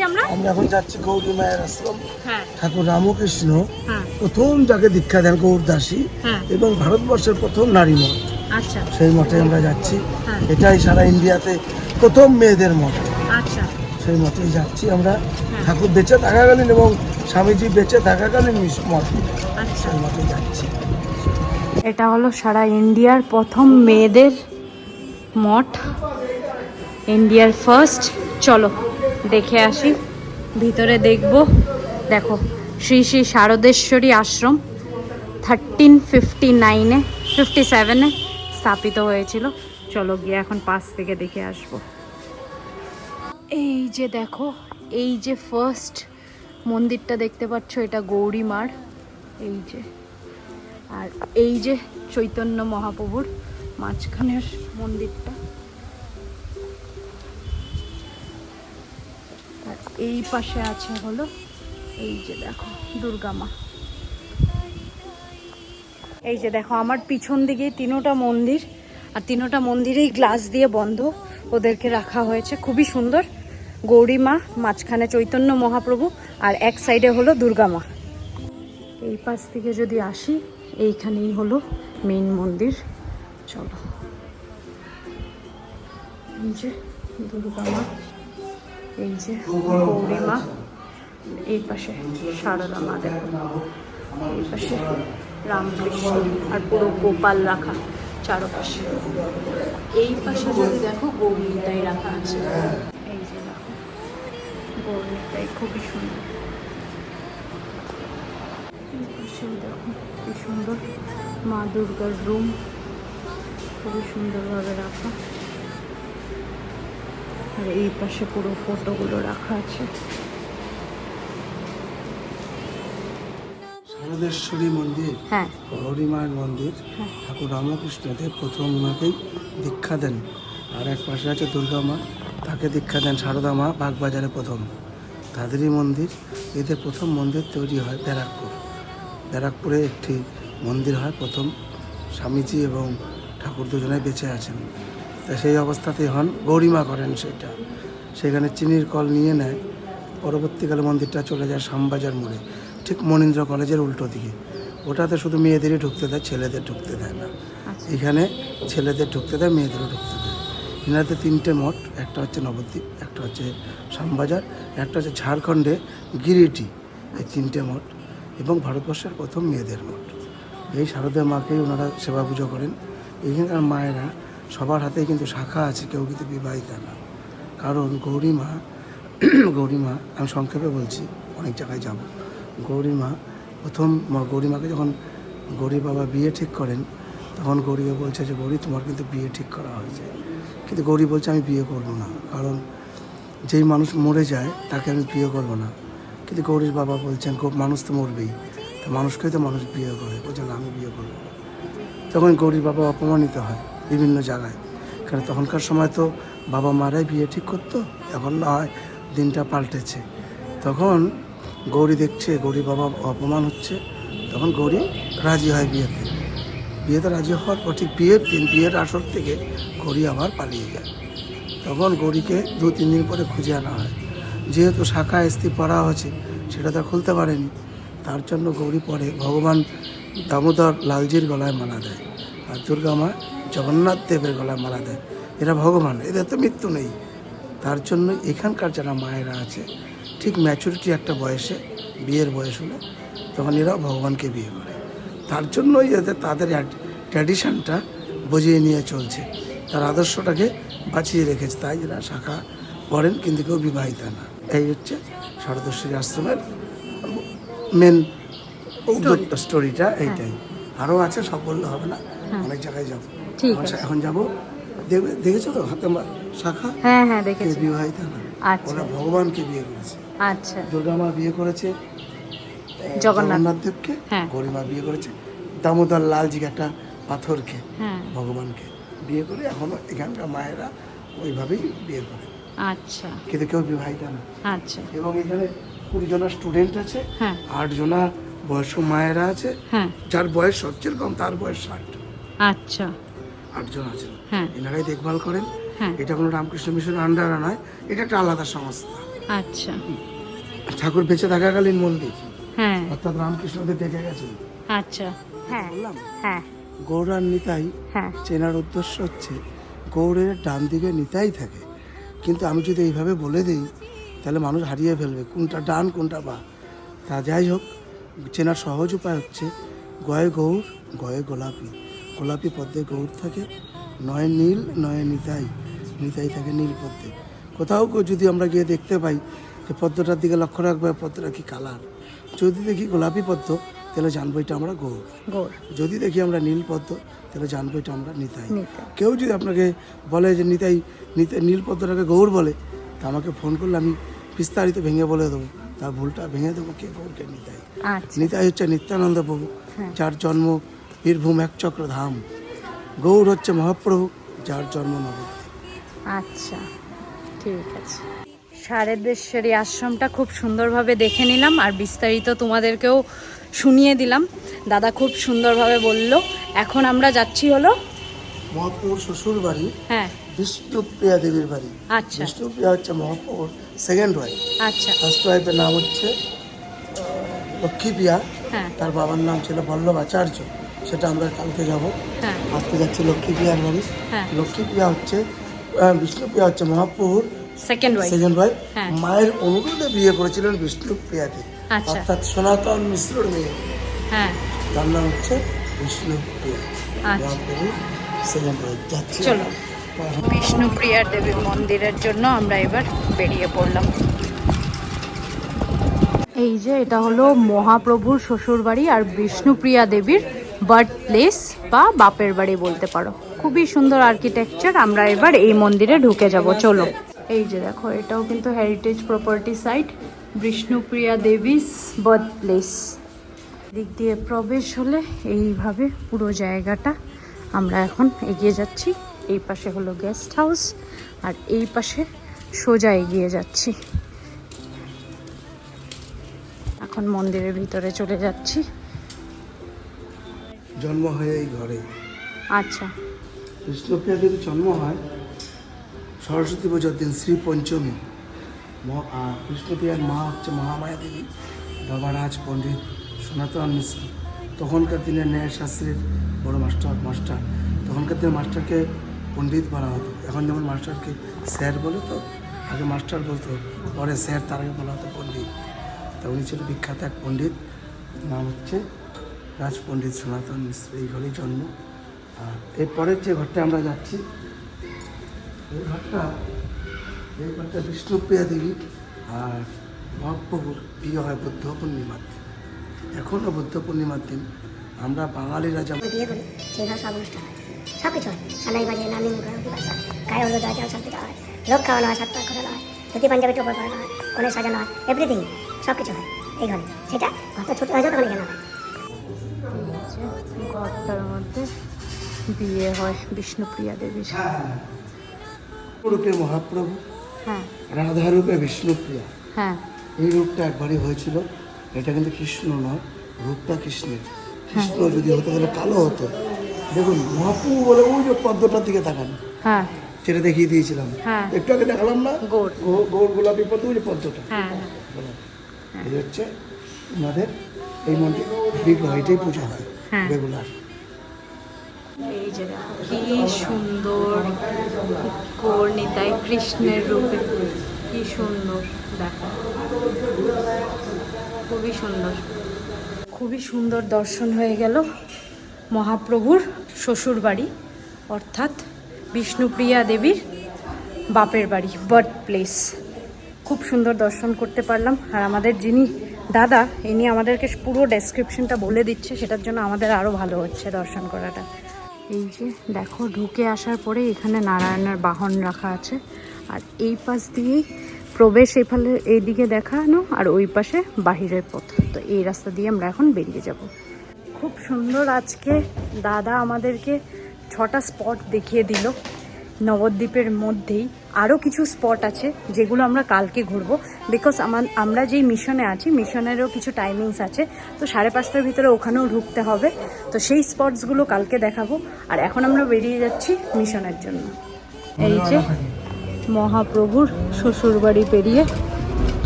আমরা এখন যাচ্ছি গৌরী মায়ের আশ্রম। হ্যাঁ ঠাকুর রামকৃষ্ণ হ্যাঁ প্রথম যাকে দীক্ষা দেন গৌরদাসী হ্যাঁ এবং ভারতবর্ষের প্রথম নারী মঠ, আচ্ছা সেই মঠে আমরা যাচ্ছি। হ্যাঁ এটাই সারা ইন্ডিয়াতে প্রথম মেয়েদের মঠ, আচ্ছা সেই মঠেই যাচ্ছি আমরা। হ্যাঁ। ঠাকুর বেঁচে থাকাকালীন এবং স্বামীজি বেঁচে থাকাকালীন মঠ, আচ্ছা সেই মঠে যাচ্ছি। এটা হলো সারা ইন্ডিয়ার প্রথম মেয়েদের মঠ, ইন্ডিয়ার ফার্স্ট। চলো দেখে আসি, ভিতরে দেখব। দেখো শ্রী শ্রী শারদেশ্বরী আশ্রম 1359-এ 57-এ স্থাপিত হয়েছিল। চলো গিয়ে এখন পাশ থেকে দেখে আসবো। এই যে দেখো, এই যে ফার্স্ট মন্দিরটা দেখতে পাচ্ছ, এটা গৌরী মার। এই যে, আর এই যে চৈতন্য মহাপ্রভুর মাঝখানের মন্দিরটা, আর এই পাশে আছে হলো এই যে দেখো দুর্গা মা। এই যে দেখো আমার পিছন দিকে তিনোটা মন্দির, আর তিনোটা মন্দিরেই গ্লাস দিয়ে বন্ধ, ওদেরকে রাখা হয়েছে। খুবই সুন্দর। গৌরী মা, মাঝখানে চৈতন্য মহাপ্রভু, আর এক সাইডে হলো দুর্গা মা। এই পাশ থেকে যদি আসি, এইখানেই হলো মেইন মন্দির। চলো, এই যে দুর্গা মা, এই যে গৌরী মা, এই পাশে সারদা মা, দেখো এই পাশে রামকৃষ্ণ, আর পুরো গোপাল রাখা চারপাশে। এই পাশে যদি দেখো গৌরীটাই রাখা আছে। এই যে দেখো গৌরীটাই খুবই সুন্দর। এই পাশে দেখো কি সুন্দর মা দুর্গার রুম, খুবই সুন্দরভাবে রাখা। আর এই পাশে পুরো ফটোগুলো রাখা আছে। শারদেশ্বরী মন্দির, হ্যাঁ গৌরী মায়ের মন্দির। ঠাকুর রামকৃষ্ণদেব প্রথম ওনাকেই দীক্ষা দেন। আর এক পাশে আছে দুর্গা মা, তাকে দীক্ষা দেন সারদা মা, বাগবাজারে প্রথম, তাদেরই মন্দির। এদের প্রথম মন্দির তৈরি হয় ব্যারাকপুরে একটি মন্দির হয় প্রথম। স্বামীজি এবং ঠাকুর দুজনেই বেঁচে আছেন, তা সেই অবস্থাতেই হন গৌরীমা করেন সেটা। সেখানে চিনির কল নিয়ে নেয়। পরবর্তীকালে মন্দিরটা চলে যায় শ্যামবাজার মোড়ে, ঠিক মনীন্দ্র কলেজের উল্টো দিকে। ওটাতে শুধু মেয়েদেরই ঢুকতে দেয়, ছেলেদের ঢুকতে দেয় না। এখানে ছেলেদের ঢুকতে দেয়, মেয়েদেরও ঢুকতে দেয়। এনাতে তিনটে মঠ, একটা হচ্ছে নবদ্বীপ, একটা হচ্ছে শ্যামবাজার, একটা হচ্ছে ঝাড়খণ্ডে গিরিটি। এই তিনটে মঠ এবং ভারতবর্ষের প্রথম মেয়েদের মঠ। এই শারদা মাকেই ওনারা সেবা পুজো করেন। এখানকার মায়েরা সবার হাতেই কিন্তু শাখা আছে, কেউ কিন্তু বিবাহিতা না। কারণ গৌরীমা আমি সংক্ষেপে বলছি, অনেক জায়গায় যাব। গৌরীমা প্রথম, গৌরীমাকে যখন গৌরী বাবা বিয়ে ঠিক করেন, তখন গৌরীকে বলছে যে গৌরী তোমার কিন্তু বিয়ে ঠিক করা হয়েছে। কিন্তু গৌরী বলছে আমি বিয়ে করব না, কারণ যেই মানুষ মরে যায় তাকে আমি বিয়ে করব না। কিন্তু গৌরীর বাবা বলছেন মানুষ তো মরবেই, তা মানুষকেই তো মানুষ বিয়ে করে, বলছে না আমি বিয়ে করব না। তখন গৌরীর বাবা অপমানিত হয় বিভিন্ন জায়গায়, কারণ তখনকার সময় তো বাবা মারাই বিয়ে ঠিক করতো, এখন না হয় দিনটা পাল্টেছে। তখন গৌরী দেখছে গৌরী বাবা অপমান হচ্ছে, তখন গৌরী রাজি হয় বিয়েতে রাজি হওয়ার পর ঠিক বিয়ের আসর থেকে গৌরী আবার পালিয়ে যায়। তখন গৌরীকে 2-3 দিন পরে খুঁজে আনা হয়। যেহেতু শাখা স্ত্রী পড়া হচ্ছে, সেটা তো খুলতে পারেনি। তার জন্য গৌরী পরে ভগবান দামোদর লালজির গলায় মালা দেয়, আর দুর্গা মা জগন্নাথ দেবের গলায় মালা দেয়। এরা ভগবান, এদের তো মৃত্যু নেই। তার জন্য এখানকার যারা মায়েরা আছে, ঠিক ম্যাচুরিটি একটা বয়সে, বিয়ের বয়স হলে, তখন এরাও ভগবানকে বিয়ে করে। তার জন্যই তাদের ট্র্যাডিশনটা বজিয়ে নিয়ে চলছে, তার আদর্শটাকে বাঁচিয়ে রেখেছে। তাই এরা শাখা পড়েন, কিন্তু কেউ বিবাহিতা না। এই হচ্ছে শারদেশ্বরী আশ্রমের মেন স্টোরিটা, এইটাই। আরও আছে, সব বললে হবে না, অনেক জায়গায় যাবো। এখন যাবো, দেখেছো তো হাতে শাখা? হ্যাঁ হ্যাঁ দেখেছি। বিবাহিতা না, ওরা ভগবানকে বিয়ে করেছে। আচ্ছা, দুর্গা মা বিয়ে করেছে জগন্নাথ দেবকে, হ্যাঁ। গৌরী মা বিয়ে করেছে দামোদর লালজিকে, একটা পাথরকে, ভগবানকে বিয়ে করে। এখনো এখানকার মায়েরা ওইভাবেই বিয়ে করে। আচ্ছা, কিন্তু কেউ বিবাহিতা না। আচ্ছা, এবং এখানে 20 জনা স্টুডেন্ট আছে, 8 জনা বয়স্ক মায়েরা আছে। যার বয়স সবচেয়ে কম তার বয়স 60। আচ্ছা, 8 জন আছেন, এনারাই দেখভাল করেন। এটা কোনো রামকৃষ্ণ মিশনের আন্ডারে নয়, এটা একটা আলাদা সংস্থা। আচ্ছা। ঠাকুর বেঁচে থাকাকালীন মন্দির, হ্যাঁ। অর্থাৎ রামকৃষ্ণদেব দেখে গেছেন। আচ্ছা। হ্যাঁ বললাম হ্যাঁ গৌর আর নিতাই হ্যাঁ চেনার উদ্দেশ্য হচ্ছে গৌড়ের ডান দিকে নিতাই থাকে, কিন্তু আমি যদি এইভাবে বলে দিই তাহলে মানুষ হারিয়ে ফেলবে কোনটা ডান কোনটা বা। তা যাই হোক, চেনার সহজ উপায় হচ্ছে গয়ে গৌর গয়ে গোলাপি, গোলাপি পদ্মে গৌর থাকে, নয় নীল নয় নিতাই, নিতাই থাকে নীল পদ্মে। কোথাও যদি আমরা গিয়ে দেখতে পাই যে পদ্মটার দিকে লক্ষ্য রাখবে পদ্মটা কি কালার, যদি দেখি গোলাপি পদ্ম তাহলে জানবো এটা আমরা গৌর, গৌর। যদি দেখি আমরা নীল পদ্ম তাহলে জানবো এটা আমরা নিতাই। নিতাই। কেউ যদি আপনাকে বলে যে নিতাই নীল পদ্মটাকে গৌর বলে, তা আমাকে ফোন করলে আমি বিস্তারিত ভেঙে বলে দেবো, তার ভুলটা ভেঙে দেবো কে গৌর কে নিতাই। আচ্ছা। নিতাই হচ্ছে নিত্যানন্দ প্রভু, হ্যাঁ। যার জন্ম বীরভূম একচক্র ধাম। গৌর হচ্ছে মহাপ্রভু, যার জন্ম নবদ্বীপ। আচ্ছা, ঠিক আছে। শারদেশ্বরী আশ্রমটা খুব সুন্দরভাবে দেখে নিলাম আর বিস্তারিত তোমাদেরকেও শুনিয়ে দিলাম। দাদা খুব সুন্দরভাবে বললো। এখন আমরা যাচ্ছি হলো মহাপ্রভুর শ্বশুর বাড়ি, হ্যাঁ। বিষ্ণুপ্রিয়া দেবীর বাড়ি। আচ্ছা বিষ্ণুপ্রিয়া হচ্ছে মহাপ্রভুর সেকেন্ড ওয়াইফ। আচ্ছা। ফার্স্ট ওয়াইফের নাম হচ্ছে লক্ষ্মীপ্রিয়া, হ্যাঁ তার বাবার নাম ছিল বল্লভ আচার্য, সেটা আমরা কালকে যাব। হ্যাঁ আজকে যাচ্ছি লক্ষ্মীপ্রিয়ার বাড়ি। হ্যাঁ। লক্ষ্মীপ্রিয়া হচ্ছে বিষ্ণুপ্রিয়া হচ্ছে মহাপ্রভুর সেকেন্ড ওয়াইফ। Second wife. হ্যাঁ। মায়ের অনুরোধে বিয়ে করেছিলেন বিষ্ণুপ্রিয়াকে, আচ্ছা। অর্থাৎ সনাতন মিশ্রর মেয়ে, হ্যাঁ। তার নাম হচ্ছে বিষ্ণুপ্রিয়া। আচ্ছা। মহাপ্রভুর সেকেন্ড ওয়াইফ। যাচ্ছি চলো। বিষ্ণুপ্রিয়ার দেবীর মন্দিরের জন্য আমরা এবার বেরিয়ে পড়লাম। এই যে এটা হলো মহাপ্রভুর শ্বশুরবাড়ি আর বিষ্ণুপ্রিয়া দেবীর বার্থ প্লেস বা বাপের বাড়ি বলতে পারো। খুবই সুন্দর আর্কিটেকচার। আমরা এবার এই মন্দিরে ঢুকে যাব, চলো। এই যে দেখো, এটাও কিন্তু হেরিটেজ প্রপার্টি সাইট, বিষ্ণুপ্রিয়া দেবীর বার্থ প্লেস। দিক দিয়ে প্রবেশ হলে এইভাবে পুরো জায়গাটা। আমরা এখন এগিয়ে যাচ্ছি। এই পাশে হলো গেস্ট হাউস আর এই পাশে সোজা এগিয়ে যাচ্ছি। এখন মন্দিরের ভিতরে চলে যাচ্ছি। জন্ম হয় এই ঘরে। আচ্ছা। বিষ্ণুপ্রিয়া দেবীর জন্ম হয় সরস্বতী পুজোর দিন, শ্রী পঞ্চমী। আর বিষ্ণুপ্রিয়ার মা হচ্ছে মহামায়া দেবী, বাবা রাজ পণ্ডিত সনাতন মিশ্র। তখনকার দিনের ন্যায়শাস্ত্রের বড় মাস্টার। তখনকার দিনের মাস্টারকে পণ্ডিত বলা হতো। এখন যেমন মাস্টারকে স্যার বলে, তো আগে মাস্টার বলতো, পরে স্যার, তার আগে বলা হতো পণ্ডিত। তা উনি ছিল বিখ্যাত এক পণ্ডিত, নাম হচ্ছে রাজ পণ্ডিত সনাতন মিশ্র। এই ঘরেই জন্ম। আর এরপরের যে ঘরটা আমরা যাচ্ছি, এই ঘরটা বিষ্ণুপ্রিয়া দেবী আর মহাপ্রভুর বিয়ে হয় বুদ্ধ পূর্ণিমার দিন। এখনও বুদ্ধ পূর্ণিমার দিন আমরা বাঙালিরা যেমন বিয়ে করি সেইভাবে সব অনুষ্ঠান হয়, সব কিছু হয়। সালাই বাজে, নামি মুখে ভাষা, গায়ে হলুদ হয়, শাস্তি দেওয়া হয়, লোক খাওয়ানো হয়, সাত পাক করানো হয়, ধুতি পাঞ্জাবি টোপর করানো হয়, কনে সাজানো হয়, এভরিথিং সব কিছু হয় এই ঘরে। সেটা ঘরটা ছোটো হয়ে যাবে তখন এখানে হয়। ঘরটার মধ্যে বিয়ে হয় বিষ্ণুপ্রিয়া দেবীর। রূপে মহাপ্রভু, হ্যাঁ রাধা রূপে বিষ্ণুপ্রিয়া। হ্যাঁ এই রূপটা একবারই হয়েছিল। এটা কিন্তু কৃষ্ণ নয়, রূপটা কৃষ্ণের। কৃষ্ণ যদি হতে গেলে কালো হতো। দেখুন মহাপ্রভু বলে ওই যে পদ্মটার দিকে তাকান, হ্যাঁ সেটা দেখিয়ে দিয়েছিলাম, হ্যাঁ। একটু আগে দেখালাম না, গৌর। গৌর গোলাপি পদ্ম, ওই যে পদ্মটা। হ্যাঁ গোলাপি। এই হচ্ছে আমাদের এই মন্দির বিগ্রহ, এটাই পূজা হয় হ্যাঁ। রেগুলার। এই যে দেখো কি সুন্দর গৌর নিতাই কৃষ্ণের রূপে, কি সুন্দর দেখো, খুবই সুন্দর। খুবই সুন্দর দর্শন হয়ে গেল মহাপ্রভুর শ্বশুর বাড়ি, অর্থাৎ বিষ্ণুপ্রিয়া দেবীর বাপের বাড়ি, বার্থ প্লেস। খুব সুন্দর দর্শন করতে পারলাম। আর আমাদের যিনি দাদা, ইনি আমাদেরকে পুরো ডেসক্রিপশনটা বলে দিচ্ছে, সেটার জন্য আমাদের আরও ভালো হচ্ছে দর্শন করাটা। এই যে দেখো, ঢুকে আসার পরে এখানে নারায়ণের বাহন রাখা আছে আর এই পাশ দিয়েই প্রবেশ, এফালে এইদিকে দেখানো আর ওই পাশে বাহিরের পথ। তো এই রাস্তা দিয়ে আমরা এখন বেরিয়ে যাব। খুব সুন্দর। আজকে দাদা আমাদেরকে 6টা স্পট দেখিয়ে দিল নবদ্বীপের মধ্যেই। আরও কিছু স্পট আছে যেগুলো আমরা কালকে ঘুরবো, বিকজ আমরা যেই মিশনে আছি, মিশনেরও কিছু টাইমিংস আছে। তো 5:30টার ভিতরে ওখানেও ঢুকতে হবে। তো সেই স্পটসগুলো কালকে দেখাবো। আর এখন আমরা বেরিয়ে যাচ্ছি মিশনের জন্য। এই যে মহাপ্রভুর শ্বশুরবাড়ি পেরিয়ে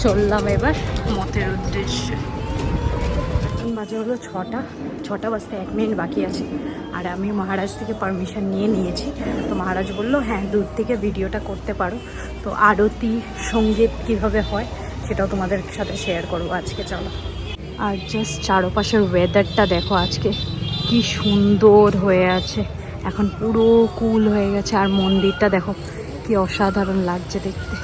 চললাম এবার মতের উদ্দেশ্যে। এখন বাজে হলো 6টা বাজতে 1 মিনিট বাকি আছে। আর আমি মহারাজ থেকে পারমিশন নিয়ে নিয়েছি। তো মহারাজ বললো হ্যাঁ দূর থেকে ভিডিওটা করতে পারো। তো আরতি সঙ্গীত কীভাবে হয় সেটাও তোমাদের সাথে শেয়ার করবো আজকে। চলো। আর জাস্ট চারপাশের ওয়েদারটা দেখো আজকে কি সুন্দর হয়ে আছে। এখন পুরো কুল হয়ে গেছে। আর মন্দিরটা দেখো কি অসাধারণ লাগছে দেখতে।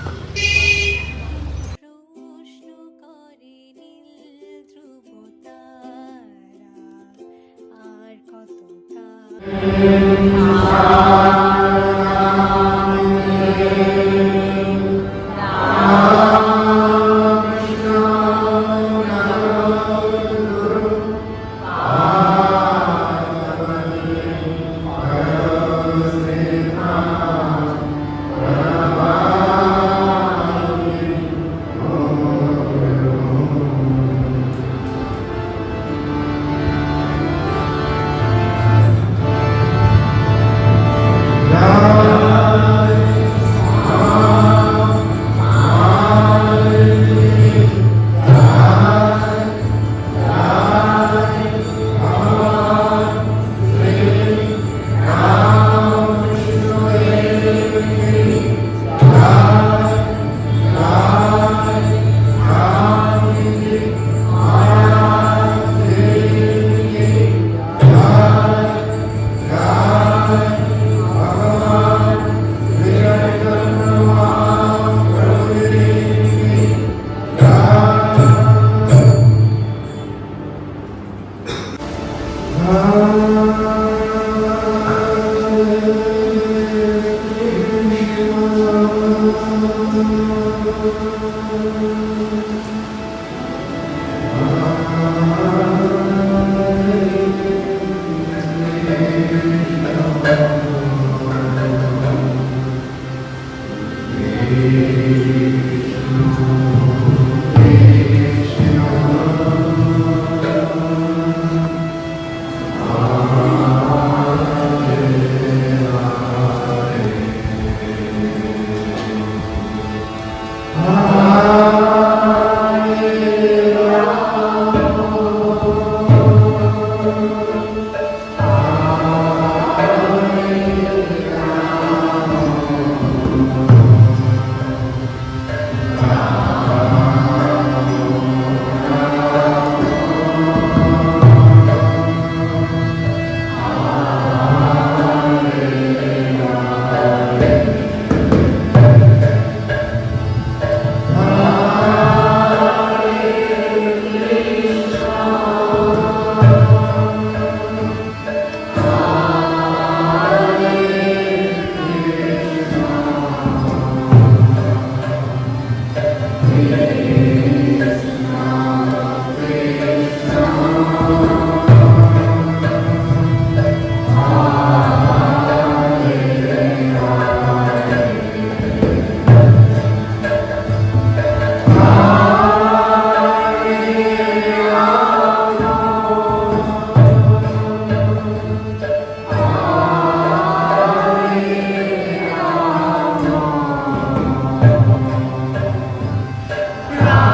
রাম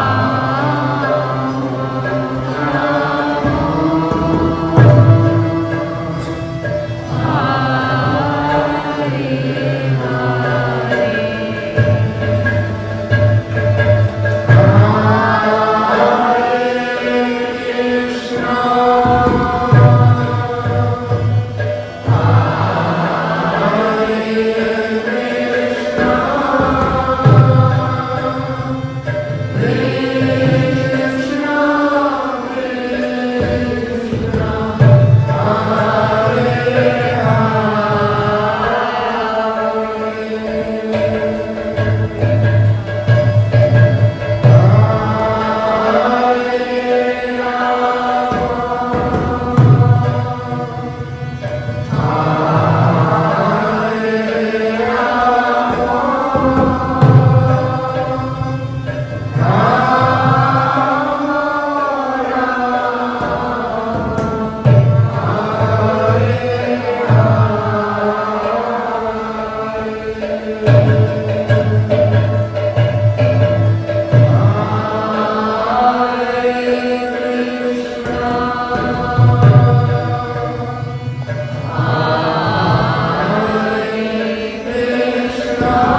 জয়